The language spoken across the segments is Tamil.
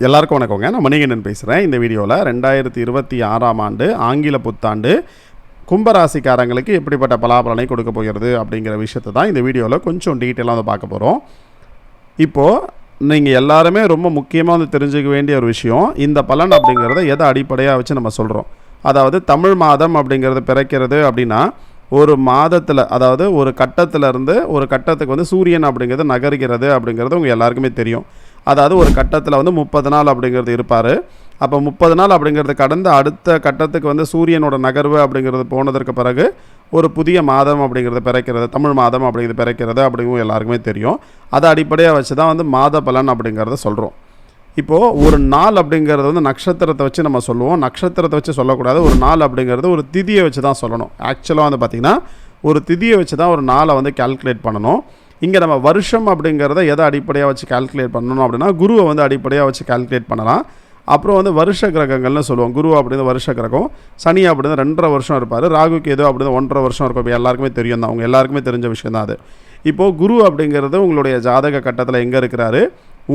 எல்லாருக்கும் வணக்கங்க. நான் மணிகண்டன் பேசுகிறேன். இந்த வீடியோவில் 2026ஆம் ஆண்டு ஆங்கில புத்தாண்டு கும்பராசிக்காரங்களுக்கு எப்படிப்பட்ட பலாபலனை கொடுக்க போகிறது அப்படிங்கிற விஷயத்தை தான் இந்த வீடியோவில் கொஞ்சம் டீட்டெயிலாக வந்து பார்க்க போகிறோம். இப்போது நீங்கள் எல்லாருமே ரொம்ப முக்கியமாக வந்து தெரிஞ்சுக்க வேண்டிய ஒரு விஷயம், இந்த பலன் அப்படிங்கிறத எதை அடிப்படையாக வச்சு நம்ம சொல்கிறோம். அதாவது தமிழ் மாதம் அப்படிங்கிறது பிறக்கிறது அப்படின்னா ஒரு மாதத்தில், அதாவது ஒரு கட்டத்திலேருந்து ஒரு கட்டத்துக்கு வந்து சூரியன் அப்படிங்கிறது நகர்கிறது அப்படிங்கிறது உங்கள் எல்லாருக்குமே தெரியும். அதாவது ஒரு கட்டத்தில் வந்து 30 நாள் அப்படிங்கிறது இருப்பார். அப்போ 30 நாள் அப்படிங்கிறது கடந்து அடுத்த கட்டத்துக்கு வந்து சூரியனோட நகர்வு அப்படிங்கிறது போனதற்கு பிறகு ஒரு புதிய மாதம் அப்படிங்கிறது பிறக்கிறது, தமிழ் மாதம் அப்படிங்கிறது பிறக்கிறது அப்படிங்கிறது எல்லாருக்குமே தெரியும். அதை அடிப்படையாக வச்சு தான் வந்து மாத பலன் அப்படிங்கிறத சொல்கிறோம். இப்போது ஒரு நாள் அப்படிங்கிறது வந்து நட்சத்திரத்தை வச்சு நம்ம சொல்லுவோம். நட்சத்திரத்தை வச்சு சொல்லக்கூடாது. ஒரு நாள் அப்படிங்கிறது ஒரு திதியை வச்சு தான் சொல்லணும். ஆக்சுவலாக வந்து பார்த்திங்கன்னா ஒரு திதியை வச்சு தான் ஒரு நாளை வந்து கால்குலேட் பண்ணணும். இங்கே நம்ம வருஷம் அப்படிங்கிறத எதை அடிப்படையாக வச்சு கால்குலேட் பண்ணணும் அப்படின்னா குருவை வந்து அடிப்படையாக வச்சு கால்குலேட் பண்ணலாம். அப்புறம் வந்து வருஷ கிரகங்கள்னு சொல்லுவோம். குரு அப்படிங்கிற வருஷ கிரகம், சனி அப்படிங்கிற 2.5 வருஷம் இருப்பார், ராகு கேது அப்படிங்கிற 1.5 வருஷம் இருக்கும். இப்போ எல்லாருக்குமே தெரியும் தான், அவங்க எல்லாருக்குமே தெரிஞ்ச விஷயம் தான் அது. இப்போது குரு அப்படிங்கிறது உங்களுடைய ஜாதக கட்டத்தில் எங்கே இருக்கிறாரு,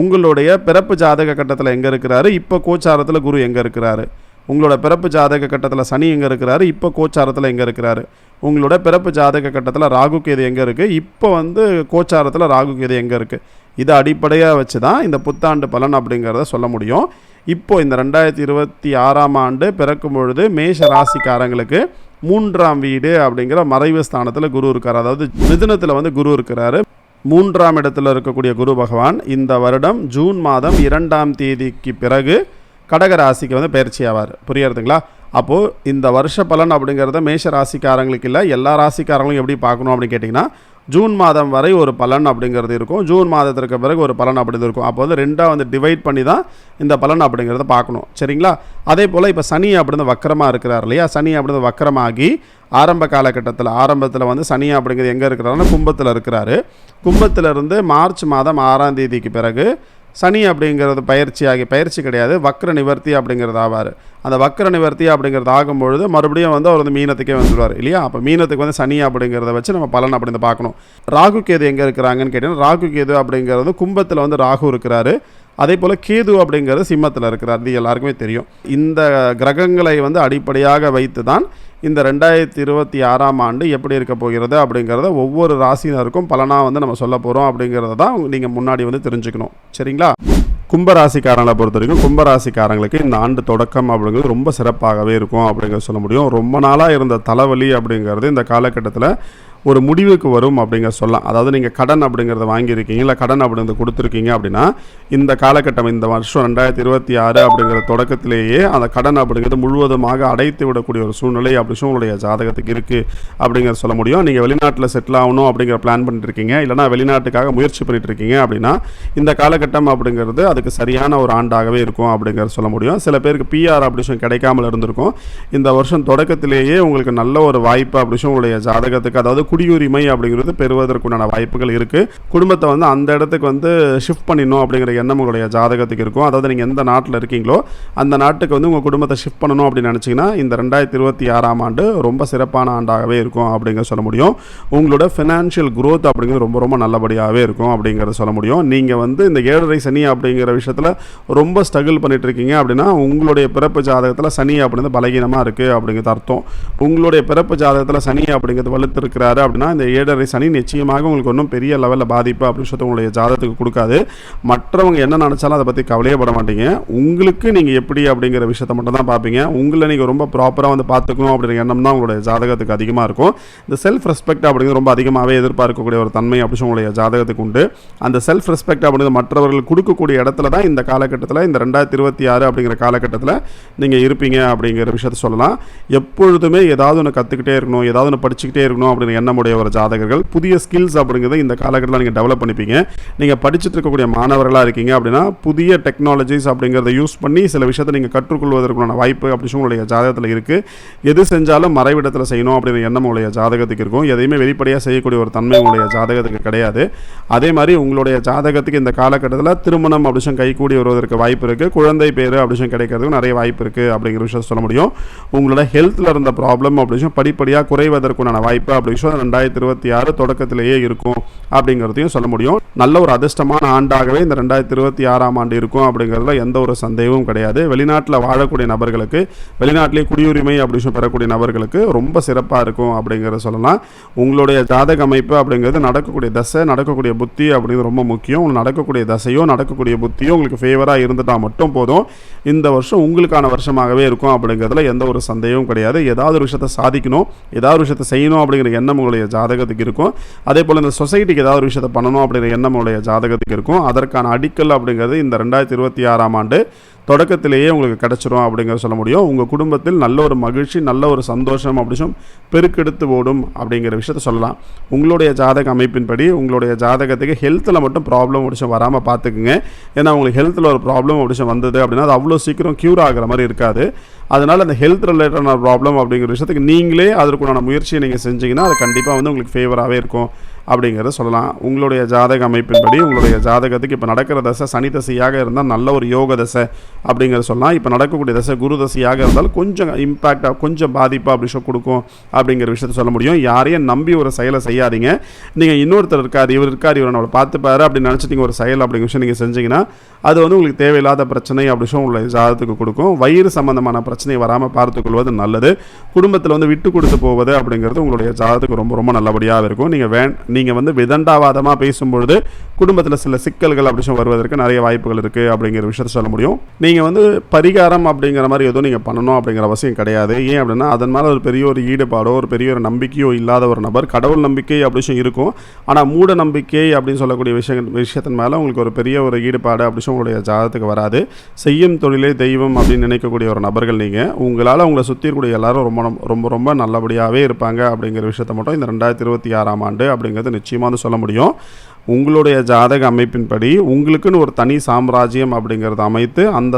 உங்களுடைய பிறப்பு ஜாதக கட்டத்தில் எங்கே இருக்கிறாரு, இப்போ கோச்சாரத்தில் குரு எங்கே இருக்கிறாரு, உங்களோட பிறப்பு ஜாதக கட்டத்தில் சனி எங்கே இருக்கிறாரு, இப்போ கோச்சாரத்தில் எங்கே இருக்கிறாரு, உங்களோட பிறப்பு ஜாதக கட்டத்தில் ராகு கேது எங்கே இருக்குது, இப்போ வந்து கோச்சாரத்தில் ராகு கேது எங்கே இருக்குது, இதை அடிப்படையாக வச்சு தான் இந்த புத்தாண்டு பலன் அப்படிங்கிறத சொல்ல முடியும். இப்போது இந்த 2026ஆம் ஆண்டு பிறக்கும் பொழுது மேஷ ராசிக்காரங்களுக்கு 3ஆம் வீடு அப்படிங்கிற மறைவு ஸ்தானத்தில் குரு இருக்கார். அதாவது மிதுனத்தில் வந்து குரு இருக்கிறாரு. 3ஆம் இடத்துல இருக்கக்கூடிய குரு பகவான் இந்த வருடம் ஜூன் மாதம் 2ஆம் தேதிக்கு பிறகு கடக ராசிக்கு வந்து பயிற்சி ஆவார். புரியுறதுங்களா? அப்போது இந்த வருஷ பலன் அப்படிங்கிறத மேஷ ராசிக்காரங்களுக்கு இல்லை, எல்லா ராசிக்காரங்களும் எப்படி பார்க்கணும் அப்படின்னு கேட்டிங்கன்னா, ஜூன் மாதம் வரை ஒரு பலன் அப்படிங்கிறது இருக்கும், ஜூன் மாதத்திற்கு பிறகு ஒரு பலன் அப்படிங்கிறது இருக்கும். அப்போ வந்து ரெண்டாக வந்து டிவைட் பண்ணி தான் இந்த பலன் அப்படிங்கிறத பார்க்கணும். சரிங்களா? அதே போல் இப்போ சனி அப்படின்னு வக்கரமாக இருக்கிறார் இல்லையா, சனி அப்படின்னு வக்கரமாகி ஆரம்ப காலகட்டத்தில் வந்து சனி அப்படிங்கிறது எங்கே இருக்கிறாருன்னா கும்பத்தில் இருக்கிறாரு. கும்பத்திலிருந்து மார்ச் மாதம் 6ஆம் தேதிக்கு பிறகு சனி அப்படிங்கிறது பயிற்சி கிடையாது, வக்ர நிவர்த்தி அப்படிங்கிறது ஆவார். அந்த வக்ர நிவர்த்தி அப்படிங்கிறது ஆகும்பொழுது மறுபடியும் வந்து அவர் வந்து மீனத்துக்கே வந்துடுவார் இல்லையா. அப்போ மீனத்துக்கு வந்து சனி அப்படிங்கிறத வச்சு நம்ம பலன் அப்படின்னு பார்க்கணும். ராகு கேது எங்கே இருக்கிறாங்கன்னு கேட்டிங்கன்னா, ராகு கேது அப்படிங்கிறது கும்பத்தில் வந்து ராகு இருக்கிறாரு. அதே போல் கேது அப்படிங்கிறது சிம்மத்தில் இருக்கிறார். இது எல்லாருக்குமே தெரியும். இந்த கிரகங்களை வந்து அடிப்படையாக வைத்து தான் இந்த 2026ஆம் ஆண்டு எப்படி இருக்க போகிறது அப்படிங்கிறத ஒவ்வொரு ராசினருக்கும் பலனாக வந்து நம்ம சொல்ல போகிறோம் அப்படிங்கிறத தான் நீங்கள் முன்னாடி வந்து தெரிஞ்சுக்கணும். சரிங்களா? கும்பராசிக்காரங்களை பொறுத்த வரைக்கும் கும்பராசிக்காரங்களுக்கு இந்த ஆண்டு தொடக்கம் அப்படிங்கிறது ரொம்ப சிறப்பாகவே இருக்கும் அப்படிங்கிறத சொல்ல முடியும். ரொம்ப நாளாக இருந்த தலைவலி அப்படிங்கிறது இந்த காலகட்டத்தில் ஒரு முடிவுக்கு வரும் அப்படிங்கிற சொல்லலாம். அதாவது நீங்கள் கடன் அப்படிங்கிறத வாங்கியிருக்கீங்க, இல்லை கடன் அப்படிங்கிறத கொடுத்துருக்கீங்க அப்படின்னா இந்த காலகட்டம், இந்த வருஷம் 2026 அப்படிங்கிற தொடக்கத்திலேயே அந்த கடன் அப்படிங்கிறது முழுவதுமாக அடைத்து விடக்கூடிய ஒரு சூழ்நிலை அப்படி உங்களுடைய ஜாதகத்துக்கு இருக்குது அப்படிங்கிற சொல்ல முடியும். நீங்கள் வெளிநாட்டில் செட்டில் ஆகணும் அப்படிங்கிற பிளான் பண்ணிட்டு இருக்கீங்க, இல்லைனா வெளிநாட்டுக்காக முயற்சி பண்ணிட்டு இருக்கீங்க அப்படின்னா இந்த காலகட்டம் அப்படிங்கிறது அதுக்கு சரியான ஒரு ஆண்டாகவே இருக்கும் அப்படிங்கிறத சொல்ல முடியும். சில பேருக்கு பிஆர் அப்படி கிடைக்காமல் இருந்திருக்கும். இந்த வருஷம் தொடக்கத்திலேயே உங்களுக்கு நல்ல ஒரு வாய்ப்பு அப்படி உங்களுடைய ஜாதகத்துக்கு, அதாவது குடியுரிமை அப்படிங்கிறது பெறுவதற்குண்டான வாய்ப்புகள் இருக்குது. குடும்பத்தை வந்து அந்த இடத்துக்கு வந்து ஷிஃப்ட் பண்ணிடணும் அப்படிங்கிற எண்ணம் உங்களுடைய ஜாதகத்துக்கு இருக்கும். அதாவது நீங்கள் எந்த நாட்டில் இருக்கீங்களோ அந்த நாட்டுக்கு வந்து உங்கள் குடும்பத்தை ஷிஃப்ட் பண்ணணும் அப்படின்னு நினச்சிங்கன்னா இந்த 2026ஆம் ஆண்டு ரொம்ப சிறப்பான ஆண்டாகவே இருக்கும் அப்படிங்கிற சொல்ல முடியும். உங்களோட ஃபினான்ஷியல் growth அப்படிங்கிறது ரொம்ப ரொம்ப நல்லபடியாகவே இருக்கும் அப்படிங்கிறத சொல்ல முடியும். நீங்கள் வந்து இந்த 7.5 சனி அப்படிங்கிற விஷயத்தில் ரொம்ப ஸ்ட்ரகிள் பண்ணிட்டு இருக்கீங்க அப்படின்னா உங்களுடைய பிறப்பு ஜாதகத்தில் சனி அப்படிங்கிறது பலகீனமாக இருக்குது அப்படிங்கிறது அர்த்தம். உங்களுடைய பிறப்பு ஜாதகத்தில் சனி அப்படிங்கிறது வலுத்து இருக்கிறாரு அப்படின்னா இந்த 7.5 சனி நிச்சயமாக உங்களுக்கு ஒன்றும் பெரிய லெவலில் பாதிப்பு அப்படின்னு சொல்லிட்டு உங்களுடைய ஜாதகத்துக்கு கொடுக்காது. மற்றவங்க என்ன நினச்சாலும் அதை பற்றி கவலையே பட மாட்டீங்க. உங்களுக்கு நீங்கள் எப்படி அப்படிங்கிற விஷயத்தை மட்டும் தான் பார்ப்பீங்க. உங்களை நீங்கள் ரொம்ப ப்ராப்பராக வந்து பார்த்துக்கணும் அப்படிங்கிற எண்ணம் தான் உங்களுடைய ஜாதகத்துக்கு அதிகமாக இருக்கும். இந்த செல்ஃப் ரெஸ்பெக்ட் அப்படிங்கிறது ரொம்ப அதிகமாகவே எதிர்பார்க்கக்கூடிய ஒரு தன்மை அப்படி உங்களுடைய ஜாதகத்துக்கு உண்டு. அந்த செல்ஃப் ரெஸ்பெக்ட் அப்படிங்கிறது மற்றவர்கள் கொடுக்கக்கூடிய இடத்துல தான் இந்த காலகட்டத்தில், இந்த 2026 அப்படிங்கிற காலகட்டத்தில் நீங்கள் இருப்பீங்க அப்படிங்கிற விஷயத்தை சொல்லலாம். எப்பொழுதுமே ஏதாவது ஒன்று கற்றுக்கிட்டே இருக்கணும், ஏதாவது ஒன்று படிச்சுக்கிட்டே இருக்கணும் அப்படின்னு எண்ணமுடைய ஒரு ஜாதகர்கள் புதிய ஸ்கில்ஸ் அப்படிங்கிறத இந்த காலகட்டத்தில் நீங்கள் டெவலப் பண்ணிப்பீங்க. நீங்கள் படிச்சுட்டு இருக்கக்கூடிய மாணவர்களாக இருக்கீங்க அப்படின்னா புதிய டெக்னாலஜிஸ் அப்படிங்கிறத யூஸ் பண்ணி சில விஷயத்தை நீங்கள் கற்றுக்கொள்வதற்கான வாய்ப்பு அப்படி உங்களுடைய ஜாதகத்தில் இருக்குது. எது செஞ்சாலும் மறைவிடத்தில் செய்யணும் அப்படிங்கிற எண்ணம் உங்களுடைய ஜாதகத்துக்கு இருக்கும். எதையுமே வெளிப்படையாக செய்யக்கூடிய ஒரு தன்மை உங்களுடைய ஜாதகத்துக்கு கிடையாது. அதே மாதிரி உங்களுடைய ஜாதகத்துக்கு இந்த காலகட்டத்தில் திருமணம் அப்படி கைகூடி வருவதற்கு வாய்ப்பு இருக்குது. குழந்தை பேர் அப்படி கிடைக்கிறதுக்கு நிறைய வாய்ப்பு இருக்குது அப்படிங்கிற விஷயத்தை சொல்ல முடியும். உங்களோட ஹெல்த்தில் இருந்த ப்ராப்ளம் அப்படி படிப்படியாக குறைவதற்கான வாய்ப்பு அப்படி விஷயம் 2026 தொடக்கத்திலேயே இருக்கும் அப்படிங்கிறதையும் சொல்ல முடியும். நல்ல ஒரு அதிர்ஷ்டமான ஆண்டாகவே இந்த 2026ஆம் ஆண்டு இருக்கும் அப்படிங்கிறதுல எந்த ஒரு சந்தேகமும் கிடையாது. வெளிநாட்டில் வாழக்கூடிய நபர்களுக்கு, வெளிநாட்டிலே குடியுரிமை அப்படின்னு பெறக்கூடிய நபர்களுக்கு ரொம்ப சிறப்பாக இருக்கும் அப்படிங்கிறத சொல்லலாம். உங்களுடைய ஜாதக அமைப்பு அப்படிங்கிறது நடக்கக்கூடிய தசை, நடக்கக்கூடிய புத்தி அப்படிங்கிறது ரொம்ப முக்கியம். உங்களுக்கு நடக்கக்கூடிய தசையோ நடக்கக்கூடிய புத்தியோ உங்களுக்கு ஃபேவராக இருந்துட்டால் மட்டும் போதும். இந்த வருஷம் உங்களுக்கான வருஷமாகவே இருக்கும் அப்படிங்கிறதுல எந்த ஒரு சந்தேகமும் கிடையாது. ஏதாவது ஒரு விஷயத்தை சாதிக்கணும், ஏதாவது ஒரு விஷயத்தை செய்யணும் அப்படிங்கிற எண்ணம் உங்களுடைய ஜாதகத்துக்கு இருக்கும். அதே போல் இந்த சொசைட்டிக்கு ஏதாவது ஒரு விஷயத்தை பண்ணணும் அப்படிங்கிற எண்ணம் உங்களுடைய ஜாதகத்துக்கு இருக்கும். அதற்கான அடிக்கல் அப்படிங்கிறது இந்த 2026ஆம் ஆண்டு தொடக்கத்திலேயே உங்களுக்கு கிடச்சிரும் அப்படிங்கிற சொல்ல முடியும். உங்கள் குடும்பத்தில் நல்ல ஒரு மகிழ்ச்சி, நல்ல ஒரு சந்தோஷம் அப்படிச்சும் பெருக்கெடுத்து ஓடும் அப்படிங்கிற விஷயத்த சொல்லலாம். உங்களுடைய ஜாதக அமைப்பின்படி உங்களுடைய ஜாதகத்துக்கு ஹெல்த்தில் மட்டும் ப்ராப்ளம் முடிச்சும் வராமல் பார்த்துக்குங்க. ஏன்னா உங்களுக்கு ஹெல்த்தில் ஒரு ப்ராப்ளம் முடிச்சும் வந்தது அப்படின்னா அது அவ்வளோ சீக்கிரம் க்யூர் ஆகிற மாதிரி இருக்காது. அதனால் அந்த ஹெல்த் ரிலேட்டடான ப்ராப்ளம் அப்படிங்கிற விஷயத்துக்கு நீங்களே அதற்குண்டான முயற்சியை நீங்கள் செஞ்சீங்கன்னா அது கண்டிப்பாக வந்து உங்களுக்கு ஃபேவராகவே இருக்கும் அப்படிங்கிறத சொல்லலாம். உங்களுடைய ஜாதக அமைப்பின்படி உங்களுடைய ஜாதகத்துக்கு இப்போ நடக்கிற தசை சனி தசையாக இருந்தால் நல்ல ஒரு யோக தசை அப்படிங்கிறத சொல்லலாம். இப்போ நடக்கக்கூடிய தசை குரு தசையாக இருந்தால் கொஞ்சம் இம்பேக்டாக, கொஞ்சம் பாதிப்பாக அப்படி கொடுக்கும் அப்படிங்கிற விஷயத்த சொல்ல முடியும். யாரையும் நம்பி ஒரு செயலை செய்யாதீங்க. நீங்கள் இன்னொருத்தர் இருக்கார், இவர் நம்மளை பார்த்துப்பாரு அப்படின்னு நினச்சிட்டிங்க ஒரு செயல் அப்படிங்கிற விஷயம் நீங்கள் செஞ்சீங்கன்னா அது வந்து உங்களுக்கு தேவையில்லாத பிரச்சனை அப்படி விஷயம் உங்களுடைய ஜாதகத்துக்கு கொடுக்கும். வயிறு சம்பந்தமான பிரச்சனை வராமல் பார்த்துக்கொள்வது நல்லது. குடும்பத்தில் வந்து விட்டு கொடுத்து போவது அப்படிங்கிறது உங்களுடைய ஜாதகத்துக்கு ரொம்ப ரொம்ப நல்லபடியாக இருக்கும். நீங்கள் வந்து விதண்டாவாதமாக பேசும்பொழுது குடும்பத்தில் சில சிக்கல்கள் அப்படி வருவதற்கு நிறைய வாய்ப்புகள் இருக்குது அப்படிங்கிற விஷயத்த சொல்ல முடியும். நீங்கள் வந்து பரிகாரம் அப்படிங்கிற மாதிரி எதுவும் நீங்கள் பண்ணணும் அப்படிங்கிற அவசியம் கிடையாது. ஏன் அப்படின்னா அதன் மேலே ஒரு பெரிய ஒரு ஈடுபாடோ ஒரு பெரிய ஒரு நம்பிக்கையோ இல்லாத ஒரு நபர். கடவுள் நம்பிக்கை அப்படி இருக்கும், ஆனால் மூட நம்பிக்கை அப்படின்னு சொல்லக்கூடிய விஷயத்தின் மேலே உங்களுக்கு ஒரு பெரிய ஒரு ஈடுபாடு அப்படி உங்களுடைய ஜாதகத்துக்கு வராது. செய்யும் தொழிலே தெய்வம் அப்படின்னு நினைக்கக்கூடிய ஒரு நபர்கள் நீங்கள். உங்களால் உங்களை சுற்றி இருக்கக்கூடிய எல்லாரும் ரொம்ப ரொம்ப ரொம்ப நல்லபடியாகவே இருப்பாங்க அப்படிங்கிற விஷயத்தை மட்டும் இந்த 2026ஆம் ஆண்டு அப்படிங்கிறது நிச்சயமாக வந்து சொல்ல முடியும். உங்களுடைய ஜாதக அமைப்பின்படி உங்களுக்குன்னு ஒரு தனி சாம்ராஜ்யம் அப்படிங்கிறத அமைத்து அந்த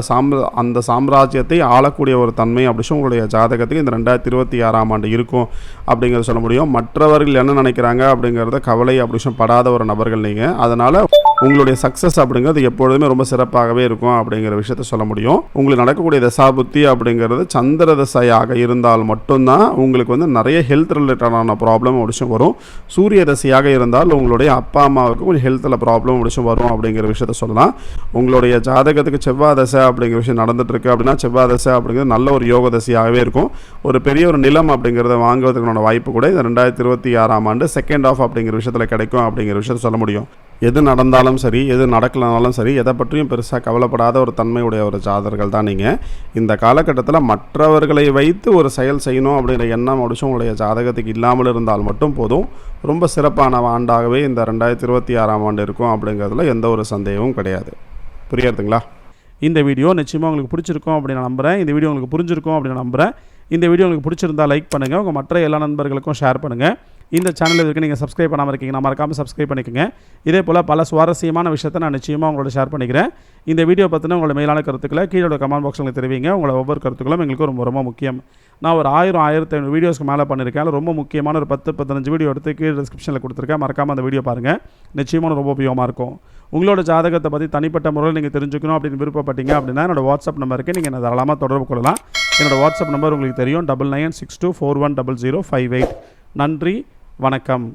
சாம்ராஜ்யத்தை ஆளக்கூடிய ஒரு தன்மை அப்படி உங்களுடைய ஜாதகத்துக்கு இந்த 2026ஆம் ஆண்டு இருக்கும் அப்படிங்கிறத சொல்ல முடியும். மற்றவர்கள் என்ன நினைக்கிறாங்க அப்படிங்கிறத கவலை அப்படி படாத ஒரு நபர்கள் நீங்கள். அதனால் உங்களுடைய சக்ஸஸ் அப்படிங்கிறது எப்பொழுதுமே ரொம்ப சிறப்பாகவே இருக்கும் அப்படிங்கிற விஷயத்த சொல்ல முடியும். உங்களுக்கு நடக்கக்கூடிய தசாபுத்தி அப்படிங்கிறது சந்திர தசையாக இருந்தால் மட்டும்தான் உங்களுக்கு வந்து நிறைய ஹெல்த் ரிலேட்டடான ப்ராப்ளம் அப்படி வரும். சூரிய தசையாக இருந்தால் உங்களுடைய அப்பா அம்மாவுக்கு கொஞ்சம் ஹெல்த்தில் ப்ராப்ளம் முடிச்சும் வரும் அப்படிங்கிற விஷயத்த சொல்லலாம். உங்களுடைய ஜாதகத்துக்கு செவ்வாய் தசை அப்படிங்கிற விஷயம் நடந்துட்டு இருக்கு அப்படின்னா செவ்வாய் தசை அப்படிங்கிறது நல்ல ஒரு யோக தசையாகவே இருக்கும். ஒரு பெரிய ஒரு நிலம் அப்படிங்கிறத வாங்குவதற்கான வாய்ப்பு கூட இந்த 2026ஆம் ஆண்டு செகண்ட் ஆஃப் அப்படிங்கிற விஷயத்தில் கிடைக்கும் அப்படிங்கிற விஷயத்த சொல்ல முடியும். எது நடந்தாலும் சரி, எது நடக்கலனாலும் சரி, எதை பற்றியும் பெருசாக கவலைப்படாத ஒரு தன்மையுடைய ஒரு ஜாதகர்கள் தான் நீங்கள். இந்த காலகட்டத்தில் மற்றவர்களை வைத்து ஒரு செயல் செய்யணும் அப்படிங்கிற எண்ணம் முடிச்சும் உங்களுடைய ஜாதகத்துக்கு இல்லாமல் இருந்தால் மட்டும் போதும். ரொம்ப சிறப்பான ஆண்டாகவே இந்த 2026ஆம் ஆண்டு இருக்கும் அப்படிங்கிறதுல எந்த ஒரு சந்தேகமும் கிடையாது. புரியுதுங்களா? இந்த வீடியோ நிச்சயமாக உங்களுக்கு பிடிச்சிருக்கும் அப்படின்னு நான் நம்புகிறேன். இந்த வீடியோ உங்களுக்கு புரிஞ்சிருக்கும் அப்படின்னு நம்புகிறேன். இந்த வீடியோ உங்களுக்கு பிடிச்சிருந்தால் லைக் பண்ணுங்கள், உங்கள் மற்ற எல்லா நண்பர்களுக்கும் ஷேர் பண்ணுங்கள். இந்த சேனல் இதுக்கு நீங்கள் சப்ஸ்கிரைப் பண்ணாமல் இருக்கீங்கன்னா மறக்காமல் சப்ஸ்கிரைப் பண்ணிக்கோங்க. இதே போல் பல சுவாரஸ்யமான விஷயத்தை நான் நிச்சயமாக உங்களோட ஷேர் பண்ணிக்கிறேன். இந்த வீடியோ பற்றின உங்களோட மேலான கருத்துக்களை கீழே கமெண்ட் பாக்ஸில் தெரிவிங்க. உங்களோட ஒவ்வொரு கருத்துக்களும் எங்களுக்கு ரொம்ப ரொம்ப முக்கியம். நான் ஒரு 1000-1500 வீடியோஸ்க்கு மேலே பண்ணியிருக்கேன். ரொம்ப முக்கியமான ஒரு 10-15 வீடியோ எடுத்து கீழே டிஸ்கிரிப்ஷனில் கொடுத்துருக்கேன். மறக்காமல் அந்த வீடியோ பாருங்கள். நிச்சயமாக ரொம்ப உபயோகமாக இருக்கும். உங்களோட ஜாதகத்தை பற்றி தனிப்பட்ட முறையில் நீங்கள் தெரிஞ்சுக்கணும் அப்படின்னு விருப்பப்பட்டீங்க அப்படின்னா என்னோட வாட்ஸ்அப் நம்பருக்கு நீங்கள் தாராளமாக தொடர்பு கொள்ளலாம். என்னோடய வாட்ஸ்அப் நம்பர் உங்களுக்கு தெரியும், 9962410058. நன்றி, வணக்கம்.